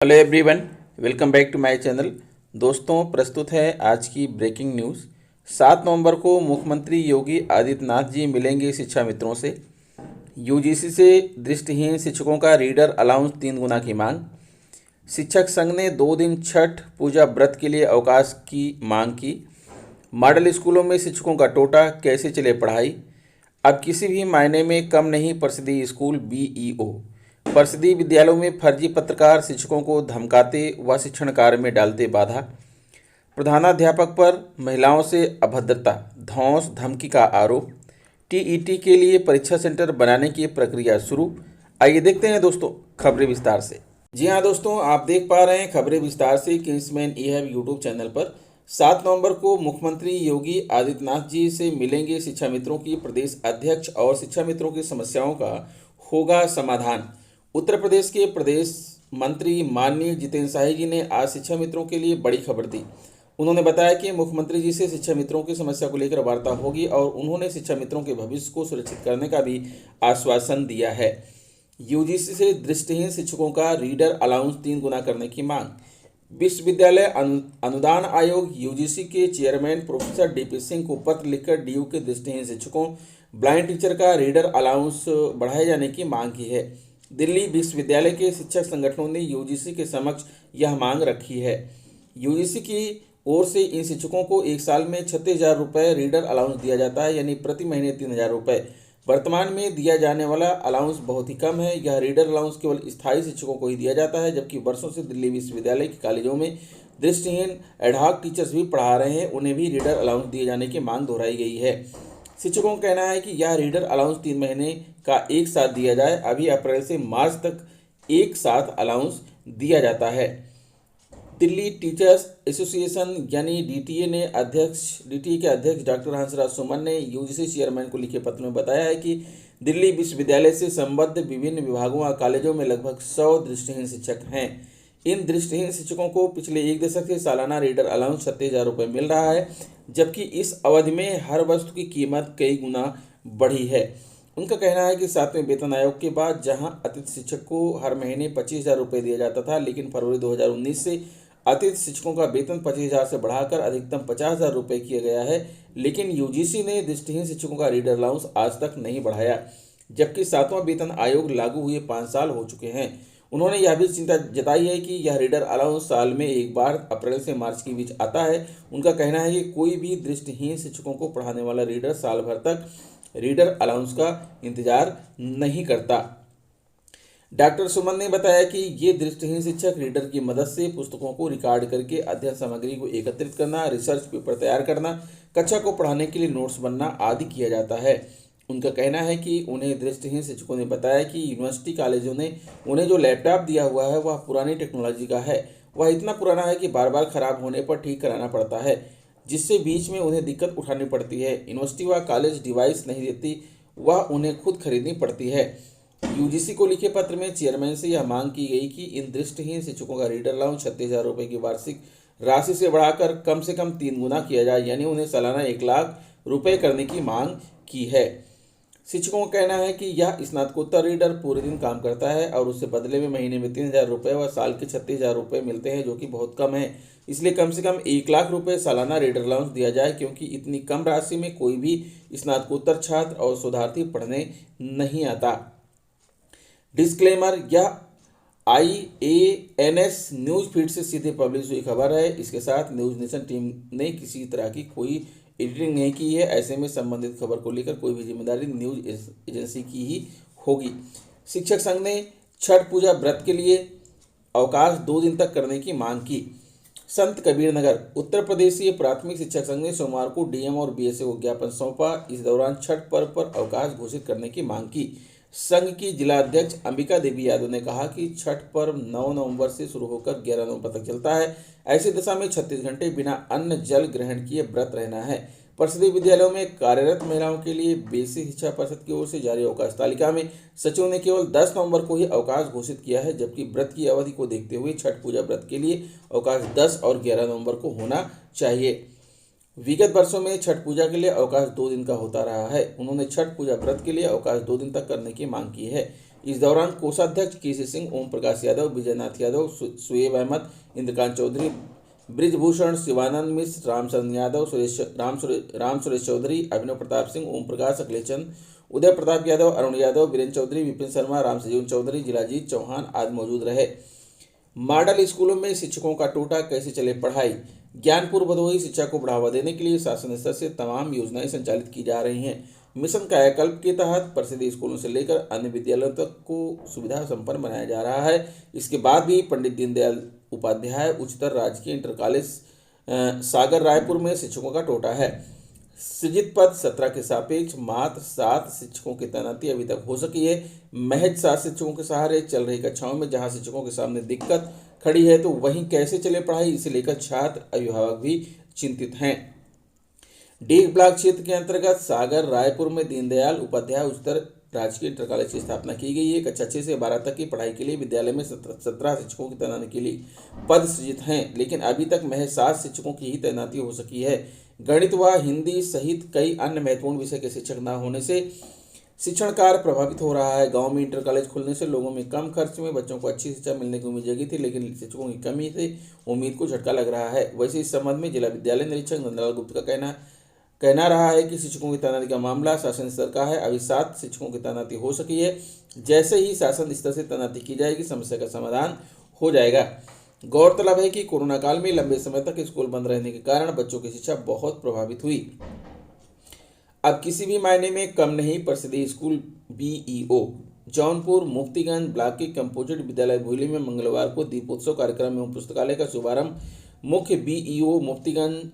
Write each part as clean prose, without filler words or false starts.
Hello everyone, welcome back to my channel. दोस्तों, प्रस्तुत है आज की ब्रेकिंग न्यूज़। 7 नवंबर को मुख्यमंत्री योगी आदित्यनाथ जी मिलेंगे शिक्षा मित्रों से। यूजीसी से दृष्टिहीन शिक्षकों का रीडर अलाउंस 3 गुना की मांग। शिक्षक संघ ने 2 दिन छठ पूजा व्रत के लिए अवकाश की मांग की। मॉडल स्कूलों में शिक्षकों का टोटा, कैसे चले पढ़ाई। अब किसी भी मायने में कम नहीं परिषदीय स्कूल बीईओ। परिषदीय विद्यालयों में फर्जी पत्रकार शिक्षकों को धमकाते व शिक्षण कार्य में डालते बाधा। प्रधानाध्यापक पर महिलाओं से अभद्रता, धौंस धमकी का आरोप। टीईटी के लिए परीक्षा सेंटर बनाने की प्रक्रिया शुरू। आइए देखते हैं दोस्तों खबरें विस्तार से। जी हाँ दोस्तों, आप देख पा रहे हैं खबरें विस्तार से किंग्समैन ई-हैव यूट्यूब चैनल पर। 7 नवंबर को मुख्यमंत्री योगी आदित्यनाथ जी से मिलेंगे शिक्षा मित्रों की प्रदेश अध्यक्ष और शिक्षा मित्रों की समस्याओं का होगा समाधान। उत्तर प्रदेश के प्रदेश मंत्री माननीय जितेंद्र शाही जी ने आज शिक्षा मित्रों के लिए बड़ी खबर दी। उन्होंने बताया कि मुख्यमंत्री जी से शिक्षा मित्रों की समस्या को लेकर वार्ता होगी और उन्होंने शिक्षा मित्रों के भविष्य को सुरक्षित करने का भी आश्वासन दिया है। यूजीसी से दृष्टिहीन शिक्षकों का रीडर अलाउंस 3 गुना करने की मांग। विश्वविद्यालय अनुदान आयोग यूजीसी के चेयरमैन प्रोफेसर डीपी सिंह को पत्र लिखकर डीयू के दृष्टिहीन शिक्षकों, ब्लाइंड टीचर का रीडर अलाउंस बढ़ाए जाने की मांग की है। दिल्ली विश्वविद्यालय के शिक्षक संगठनों ने यूजीसी के समक्ष यह मांग रखी है। यूजीसी की ओर से इन शिक्षकों को एक साल में 36,000 रुपये रीडर अलाउंस दिया जाता है, यानी प्रति महीने 3,000 रुपये। वर्तमान में दिया जाने वाला अलाउंस बहुत ही कम है। यह रीडर अलाउंस केवल स्थायी शिक्षकों को ही दिया जाता है, जबकि वर्षों से दिल्ली विश्वविद्यालय के कॉलेजों में दृष्टिहीन एडहॉक टीचर्स भी पढ़ा रहे हैं, उन्हें भी रीडर अलाउंस दिए जाने की मांग दोहराई गई है। शिक्षकों का कहना है कि यह रीडर अलाउंस 3 महीने का एक साथ दिया जाए। अभी अप्रैल से मार्च तक एक साथ अलाउंस दिया जाता है। दिल्ली टीचर्स एसोसिएशन यानी डीटीए के अध्यक्ष डॉक्टर हंसराज सुमन ने यूजीसी चेयरमैन को लिखे पत्र में बताया है कि दिल्ली विश्वविद्यालय से संबद्ध विभिन्न विभागों और कॉलेजों में लगभग 100 दृष्टिहीन शिक्षक हैं। इन दृष्टिहीन शिक्षकों को पिछले 1 दशक से सालाना रीडर अलाउंस 36,000 रुपये मिल रहा है, जबकि इस अवधि में हर वस्तु की कीमत कई गुना बढ़ी है। उनका कहना है कि 7वें वेतन आयोग के बाद जहां अतिथि शिक्षक को हर महीने 25,000 रुपये दिया जाता था, लेकिन फरवरी 2019 से अतिथि शिक्षकों का वेतन 25,000 से बढ़ाकर अधिकतम 50,000 रुपये किया गया है। लेकिन यूजीसी ने दृष्टिहीन शिक्षकों का रीडर अलाउंस आज तक नहीं बढ़ाया, जबकि 7वां वेतन आयोग लागू हुए 5 साल हो चुके हैं। उन्होंने यह भी चिंता जताई है कि यह रीडर अलाउंस साल में एक बार अप्रैल से मार्च के बीच आता है। उनका कहना है कि कोई भी दृष्टिहीन शिक्षकों को पढ़ाने वाला रीडर साल भर तक रीडर अलाउंस का इंतजार नहीं करता। डॉक्टर सुमन ने बताया कि ये दृष्टिहीन शिक्षक रीडर की मदद से पुस्तकों को रिकॉर्ड करके अध्ययन सामग्री को एकत्रित करना, रिसर्च पेपर तैयार करना, कक्षा को पढ़ाने के लिए नोट्स बनना आदि किया जाता है। उनका कहना है कि उन्हें दृष्टिहीन शिक्षकों ने बताया कि यूनिवर्सिटी कॉलेजों ने उन्हें जो लैपटॉप दिया हुआ है वह पुरानी टेक्नोलॉजी का है। वह इतना पुराना है कि बार बार खराब होने पर ठीक कराना पड़ता है, जिससे बीच में उन्हें दिक्कत उठानी पड़ती है। यूनिवर्सिटी व कॉलेज डिवाइस नहीं देती, वह उन्हें खुद खरीदनी पड़ती है। यूजीसी को लिखे पत्र में चेयरमैन से यह मांग की गई कि इन दृष्टिहीन शिक्षकों का रीडर अलाउंस 36,000 रुपये की वार्षिक राशि से बढ़ाकर कम से कम 3 गुना किया जाए, यानी उन्हें सालाना 1 लाख रुपये करने की मांग की है। शिक्षकों का कहना है कि यह स्नातकोत्तर रीडर पूरे दिन काम करता है और उससे बदले में महीने में 3,000 रुपये व साल के 36,000 रुपये मिलते हैं, जो कि बहुत कम है। इसलिए कम से कम 1 लाख रुपये सालाना रीडर अलाउंस दिया जाए, क्योंकि इतनी कम राशि में कोई भी स्नातकोत्तर छात्र और शोधार्थी पढ़ने नहीं आता। डिस्क्लेमर, यह IANS न्यूज़ फीड से सीधे पब्लिश हुई खबर है। इसके साथ न्यूज़ नेशन टीम ने किसी तरह की कोई एडिटिंग नहीं की है। ऐसे में संबंधित खबर को लेकर कोई भी जिम्मेदारी न्यूज़ एजेंसी की ही होगी। शिक्षक संघ ने छठ पूजा व्रत के लिए अवकाश 2 दिन तक करने की मांग की। संत कबीर नगर उत्तर प्रदेशीय प्राथमिक शिक्षक संघ ने सोमवार को डीएम और बीएसए को ज्ञापन सौंपा। इस दौरान छठ पर्व पर अवकाश घोषित करने की मांग की। संघ की जिला अध्यक्ष अंबिका देवी यादव ने कहा कि छठ पर्व 9 नवंबर से शुरू होकर 11 नवंबर तक चलता है। ऐसी दशा में 36 घंटे बिना अन्न जल ग्रहण किए व्रत रहना है। परिषदीय विद्यालयों में कार्यरत महिलाओं के लिए बेसिक शिक्षा परिषद की ओर से जारी अवकाश तालिका में सचिव ने केवल 10 नवंबर को ही अवकाश घोषित किया है, जबकि व्रत की अवधि को देखते हुए छठ पूजा व्रत के लिए अवकाश 10 और 11 नवंबर को होना चाहिए। विगत वर्षों में छठ पूजा के लिए अवकाश 2 दिन का होता रहा है। उन्होंने छठ पूजा व्रत के लिए अवकाश 2 दिन तक करने की मांग की है। इस दौरान कोषाध्यक्ष केसी सिंह, ओम प्रकाश यादव, विजयनाथ यादव, शुएब अहमद, इंद्रकांत चौधरी, ब्रिजभूषण, शिवानंद मिश्र, रामचंद्र यादव, राम सुरेश चौधरी, अभिनव प्रताप सिंह, ओम प्रकाश, अखिलेचंद, उदय प्रताप यादव, अरुण यादव, वीरेंद्र चौधरी, विपिन शर्मा, राम सजीवन चौधरी, जिलाजीत चौहान आदि मौजूद रहे। मॉडल स्कूलों में शिक्षकों का टोटा, कैसे चले पढ़ाई। ज्ञानपुर भदोही शिक्षा को बढ़ावा देने के लिए शासन स्तर से तमाम योजनाएं संचालित की जा रही हैं। मिशन कायाकल्प के तहत प्रसिद्ध स्कूलों से लेकर अन्य विद्यालयों तक को सुविधा संपन्न बनाया जा रहा है। इसके बाद भी पंडित दीनदयाल उपाध्याय उच्चतर राजकीय इंटर कॉलेज सागर रायपुर में शिक्षकों का टोटा है। सृजित पद 17 के सापेक्ष मात्र 7 शिक्षकों की तैनाती अभी तक हो सकी है। महज 7 शिक्षकों के सहारे चल रही कक्षाओं में जहां शिक्षकों के सामने दिक्कत खड़ी है, तो वहीं कैसे चले पढ़ाई, इसे लेकर छात्र अभिभावक भी चिंतित हैं। डीग ब्लॉक क्षेत्र के अंतर्गत सागर रायपुर में दीनदयाल उपाध्याय उच्चतर राजकीय इंटर कॉलेज की स्थापना की गई है। कक्षा 6 से 12 तक की पढ़ाई के लिए विद्यालय में 17 शिक्षकों की तैनाती के लिए पद सृजित हैं, लेकिन अभी तक महज 7 शिक्षकों की ही तैनाती हो सकी है। गणित व हिंदी सहित कई अन्य महत्वपूर्ण विषय के शिक्षक न होने से शिक्षण कार्य प्रभावित हो रहा है। गांव में इंटर कॉलेज खुलने से लोगों में कम खर्च में बच्चों को अच्छी शिक्षा मिलने की उम्मीद जगी थी, लेकिन शिक्षकों की कमी से उम्मीद को झटका लग रहा है। वैसे इस संबंध में जिला विद्यालय निरीक्षक नंदलाल गुप्त का कहना रहा है कि शिक्षकों की तैनाती का मामला शासन स्तर का है। अभी 7 शिक्षकों की तैनाती हो सकी है। जैसे ही शासन स्तर से तैनाती की जाएगी, समस्या का समाधान हो जाएगा। गौरतलब है कि कोरोना काल में लंबे समय तक स्कूल बंद रहने के कारण बच्चों की शिक्षा बहुत प्रभावित हुई। अब किसी भी मायने में कम नहीं। प्रसिद्ध school BEO Jaunpur Muftiganj block के कंपोजिट विद्यालय भोईली में मंगलवार को दीपोत्सव कार्यक्रम एवं पुस्तकालय का शुभारंभ मुख्य बीईओ मुफ्तीगंज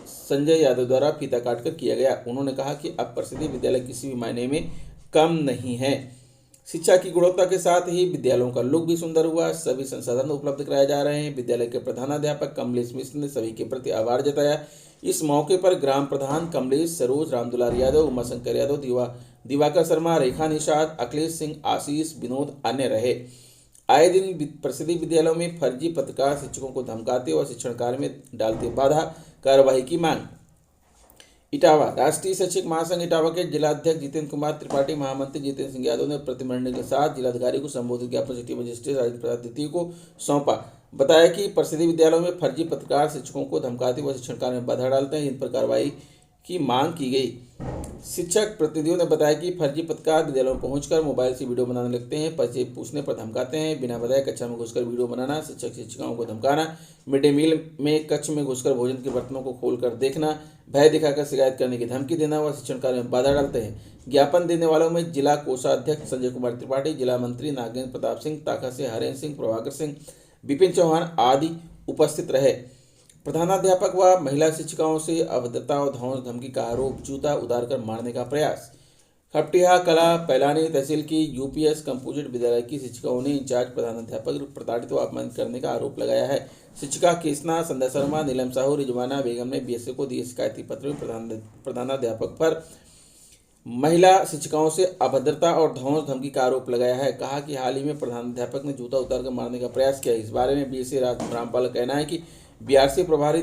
संजय यादव द्वारा फीता काटकर किया गया। उन्होंने कहा कि अब प्रसिद्ध विद्यालय किसी भी मायने में कम नहीं है। शिक्षा की गुणवत्ता के साथ ही विद्यालयों का लुक भी सुंदर हुआ। सभी संसाधन उपलब्ध कराए जा रहे हैं। विद्यालय के प्रधानाध्यापक कमलेश मिश्र ने सभी के प्रति आभार जताया। इस मौके पर ग्राम प्रधान कमलेश, सरोज, रामदुलार यादव, उमाशंकर यादव, दिवाकर शर्मा, रेखा निषाद, अखिलेश सिंह, आशीष, विनोद अन्य रहे। आए दिन प्रसिद्ध विद्यालयों में फर्जी पत्रकार शिक्षकों को धमकाते और शिक्षण कार्य में डालते बाधा, कार्रवाई की मांग। इटावा राष्ट्रीय शैक्षिक महासंघ इटावा के जिलाध्यक्ष जितेंद्र कुमार त्रिपाठी, महामंत्री जितेंद्र सिंह यादव ने प्रतिमंडल के साथ जिलाधिकारी को संबोधित ज्ञापन सिटी मजिस्ट्रेट राजेंद्र प्रसाद द्वितीय को सौंपा। बताया कि प्रसिद्ध विद्यालयों में फर्जी पत्रकार शिक्षकों को धमकाते व शिक्षण कार्य में बाधा डालते हैं, इन पर कार्रवाई की मांग की गई। शिक्षक प्रतिनिधियों ने बताया कि फर्जी पत्रकार विद्यालयों में पहुंचकर मोबाइल से वीडियो बनाने लगते हैं, पर्चे पूछने पर धमकाते हैं, बिना बताए कक्षा में घुसकर वीडियो बनाना, शिक्षक शिक्षिकाओं को धमकाना, मिड डे मील में कक्ष में घुसकर भोजन के बर्तनों को खोलकर देखना, भय दिखाकर शिकायत करने की धमकी देना व शिक्षण कार्य में बाधा डालते हैं। ज्ञापन देने वालों में जिला कोषाध्यक्ष संजय कुमार त्रिपाठी, जिला मंत्री नागेंद्र प्रताप सिंह, ताका से हरेंद्र सिंह, प्रभाकर सिंह, विपिन चौहान आदि उपस्थित रहे। प्रधानाध्यापक व महिला शिक्षिकाओं से अभद्रता और धौंस धमकी का आरोप, जूता उतारकर मारने का प्रयास। खपटिया कला पैलानी तहसील की यूपीएस कंपोजिट विद्यालय की शिक्षिकाओं ने इंचार्ज प्रधानाध्यापक प्रताड़ित व अपमानित करने का आरोप लगाया है। शिक्षिका केसना, संध्या शर्मा, नीलम साहू, रिजवाना बेगम ने बीएसए को दिए शिकायती पत्र में प्रधानाध्यापक पर महिला शिक्षिकाओं से अभद्रता और धौंस धमकी का आरोप लगाया है। कहा कि हाल ही में प्रधानाध्यापक ने जूता उतारकर मारने का प्रयास किया। इस बारे में बीएसए रामपाल का कहना है कि बीआरसी प्रभारी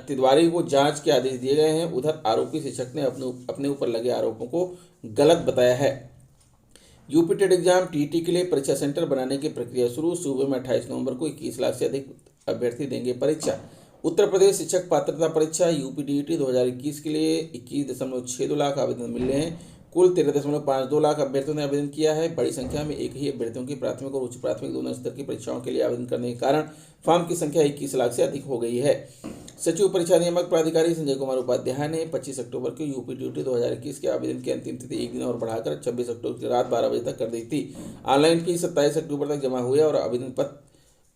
तिवारी को जांच के आदेश दिए गए हैं। उधर आरोपी शिक्षक ने अपने ऊपर लगे आरोपों को गलत बताया है। यूपी टेट एग्जाम टीटी के लिए परीक्षा सेंटर बनाने की प्रक्रिया शुरू। सूबे में 28 नवंबर को 21 लाख से अधिक अभ्यर्थी देंगे परीक्षा। उत्तर प्रदेश शिक्षक पात्रता परीक्षा यूपी टीईटी 2021 के लिए 21.62 लाख आवेदन मिले हैं। कुल 13.52 लाख अभ्यर्थियों ने आवेदन किया है। बड़ी संख्या में एक ही अभ्यर्थियों की प्राथमिक और उच्च प्राथमिक दोनों स्तर की परीक्षाओं के लिए आवेदन करने के कारण फॉर्म की संख्या 21 लाख से अधिक हो गई है। सचिव परीक्षा नियामक प्राधिकारी संजय कुमार उपाध्याय ने 25 अक्टूबर को यूपी टीईटी 2021 के आवेदन की अंतिम तिथि एक दिन और बढ़ाकर 26 अक्टूबर की रात 12 बजे तक कर दी थी। ऑनलाइन फीस 27 अक्टूबर तक जमा हुए और आवेदन पत्र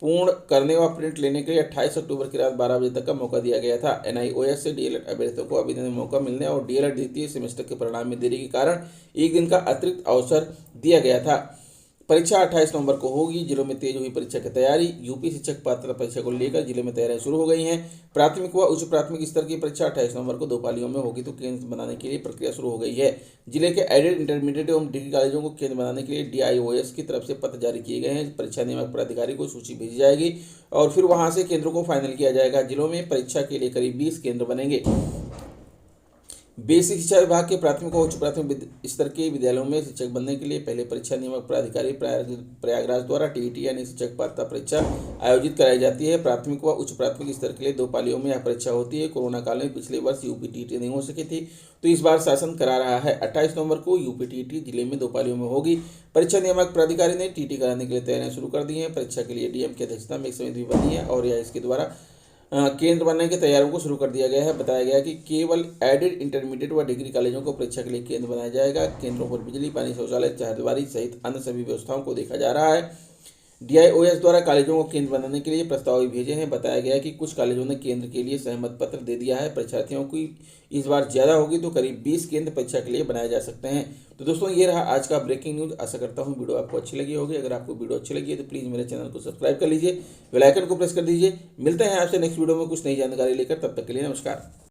पूर्ण करने व प्रिंट लेने के लिए 28 अक्टूबर की रात 12 बजे तक का मौका दिया गया था। एनआईओएस से डीएलएड अभ्यर्थियों को आवेदन में मौका मिलने और डीएलएड द्वितीय सेमेस्टर के परिणाम में देरी के कारण एक दिन का अतिरिक्त अवसर दिया गया था। परीक्षा 28 नवंबर को होगी। जिलों में तेज हुई परीक्षा की तैयारी। यूपी शिक्षक पात्रता परीक्षा को लेकर जिले में तैयारियां शुरू हो गई हैं। प्राथमिक व उच्च प्राथमिक स्तर की परीक्षा 28 नवंबर को 2 पालियों में होगी, तो केंद्र बनाने के लिए प्रक्रिया शुरू हो गई है। जिले के एडेड इंटरमीडिएट एवं डिग्री कॉलेजों को केंद्र बनाने के लिए डीआईओएस की तरफ से पत्र जारी किए गए हैं। परीक्षा नियामक प्राधिकारी को सूची भेजी जाएगी और फिर वहां से केंद्रों को फाइनल किया जाएगा। जिलों में परीक्षा के लिए करीब 20 केंद्र बनेंगे। बेसिक शिक्षा विभाग के प्राथमिक और उच्च प्राथमिक स्तर के विद्यालयों में शिक्षक बनने के लिए पहले परीक्षा नियामक प्राधिकारी प्रयागराज द्वारा टीईटी यानी शिक्षक पात्रता परीक्षा आयोजित कराई जाती है। प्राथमिक व उच्च प्राथमिक स्तर के लिए 2 पालियों में यह परीक्षा होती है। कोरोना काल में पिछले वर्ष यूपीटीईटी नहीं हो सकी थी, तो इस बार शासन करा रहा है। 28 नवंबर को यूपीटीईटी जिले में 2 पालियों में होगी। परीक्षा नियामक प्राधिकारी ने टीटी कराने के लिए तैयारियां शुरू कर दी हैं। परीक्षा के लिए डीएम की अध्यक्षता में एक समिति भी बनी है और यह इसके द्वारा केंद्र बनने की तैयारियों को शुरू कर दिया गया है। बताया गया कि केवल एडेड इंटरमीडिएट व डिग्री कॉलेजों को परीक्षा के लिए केंद्र बनाया जाएगा। केंद्रों पर बिजली, पानी, शौचालय, चारदीवारी सहित अन्य सभी व्यवस्थाओं को देखा जा रहा है। डीआईओएस द्वारा कॉलेजों को केंद्र बनाने के लिए प्रस्ताव भी भेजे हैं। बताया गया है कि कुछ कॉलेजों ने केंद्र के लिए सहमत पत्र दे दिया है। परीक्षार्थियों की इस बार ज़्यादा होगी तो करीब 20 केंद्र परीक्षा के लिए बनाए जा सकते हैं। तो दोस्तों, ये रहा आज का ब्रेकिंग न्यूज़। आशा करता हूँ वीडियो आपको अच्छी लगी होगी। अगर आपको वीडियो अच्छी लगी है तो प्लीज़ मेरे चैनल को सब्सक्राइब कर लीजिए, बेल आइकन को प्रेस कर दीजिए। मिलते हैं आपसे नेक्स्ट वीडियो में कुछ नई जानकारी लेकर। तब तक के लिए नमस्कार।